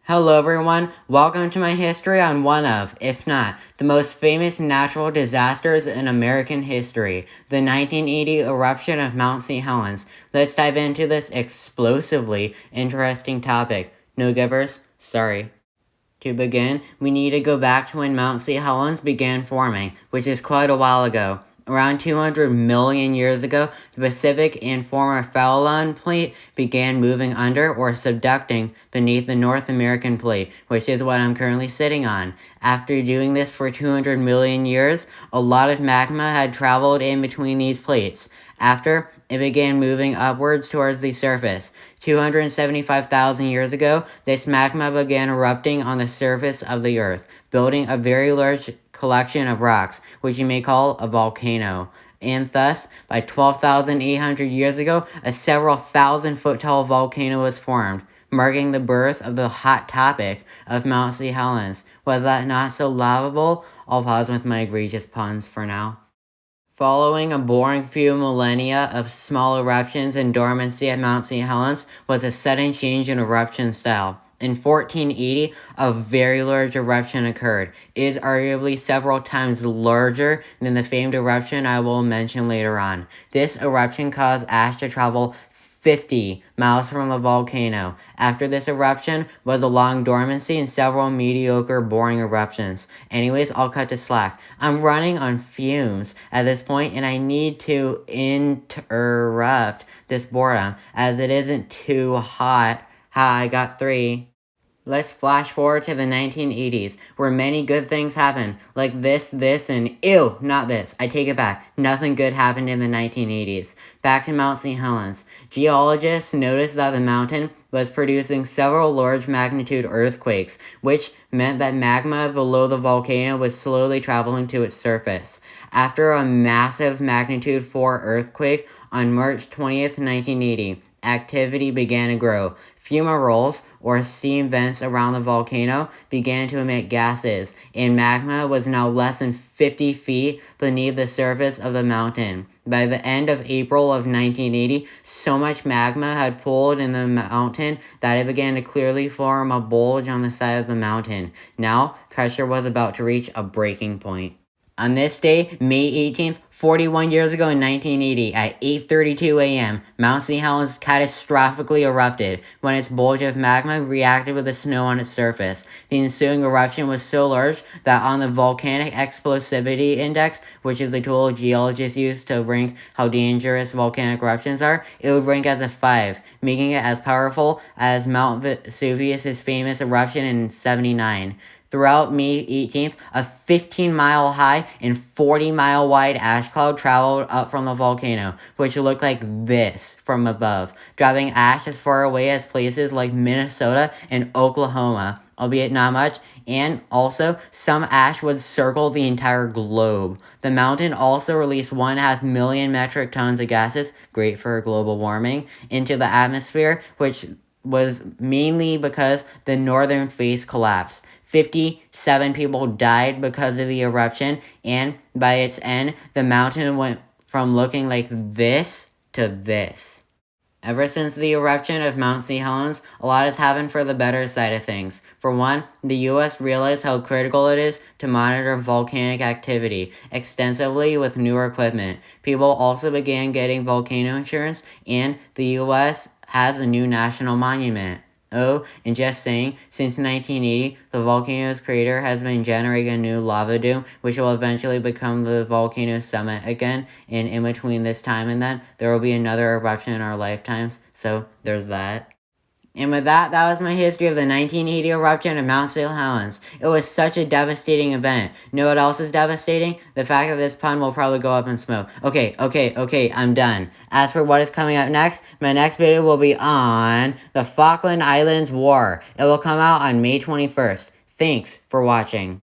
Hello everyone, welcome to my history on one of, if not, the most famous natural disasters in American history, the 1980 eruption of Mt St Helens. Let's dive into this explosively interesting topic. No givers? Sorry. To begin, we need to go back to when Mt St Helens began forming, which is quite a while ago. Around 200 million years ago, the Pacific and former Farallon plate began moving under or subducting beneath the North American plate, which is what I'm currently sitting on. After doing this for 200 million years, a lot of magma had traveled in between these plates. After, it began moving upwards towards the surface. 275,000 years ago, this magma began erupting on the surface of the Earth, building a very large collection of rocks, which you may call a volcano. And thus, by 12,800 years ago, a several thousand foot tall volcano was formed, marking the birth of the hot topic of Mt St Helens. Was that not so laughable? I'll pause with my egregious puns for now. Following a boring few millennia of small eruptions and dormancy at Mt St Helens was a sudden change in eruption style. In 1480, a very large eruption occurred. It is arguably several times larger than the famed eruption I will mention later on. This eruption caused ash to travel 50 miles from the volcano. After this eruption was a long dormancy and several mediocre, boring eruptions. Anyways, I'll cut to slack. I'm running on fumes at this point, and I need to interrupt this boredom, as it isn't too hot. Ha, I got 3. Let's flash forward to the 1980s, where many good things happened, like this, and ew, not this. I take it back. Nothing good happened in the 1980s. Back to Mt St Helens. Geologists noticed that the mountain was producing several large magnitude earthquakes, which meant that magma below the volcano was slowly traveling to its surface. After a massive magnitude 4 earthquake on March 20th, 1980, activity began to grow. Fumaroles, or steam vents around the volcano, began to emit gases, and magma was now less than 50 feet beneath the surface of the mountain. By the end of April of 1980, so much magma had pooled in the mountain that it began to clearly form a bulge on the side of the mountain. Now, pressure was about to reach a breaking point. On this day, May 18th, 41 years ago in 1980, at 8:32 a.m., Mt St Helens catastrophically erupted when its bulge of magma reacted with the snow on its surface. The ensuing eruption was so large that on the Volcanic Explosivity Index, which is the tool geologists use to rank how dangerous volcanic eruptions are, it would rank as a 5, making it as powerful as Mount Vesuvius' famous eruption in 79. Throughout May 18th, a 15-mile high and 40-mile wide ash cloud traveled up from the volcano, which looked like this from above, driving ash as far away as places like Minnesota and Oklahoma, albeit not much, and also some ash would circle the entire globe. The mountain also released 1.5 million metric tons of gases, great for global warming, into the atmosphere, which was mainly because the northern face collapsed. 57 people died because of the eruption, and by its end, the mountain went from looking like this to this. Ever since the eruption of Mt St Helens, a lot has happened for the better side of things. For one, the US realized how critical it is to monitor volcanic activity extensively with newer equipment. People also began getting volcano insurance, and the US has a new national monument. Oh, and just saying, since 1980, the volcano's crater has been generating a new lava dome, which will eventually become the volcano summit again, and in between this time and then, there will be another eruption in our lifetimes, so there's that. And with that, that was my history of the 1980 eruption of Mt St Helens. It was such a devastating event. Know what else is devastating? The fact that this pun will probably go up in smoke. Okay, I'm done. As for what is coming up next, my next video will be on the Falkland Islands War. It will come out on May 21st. Thanks for watching.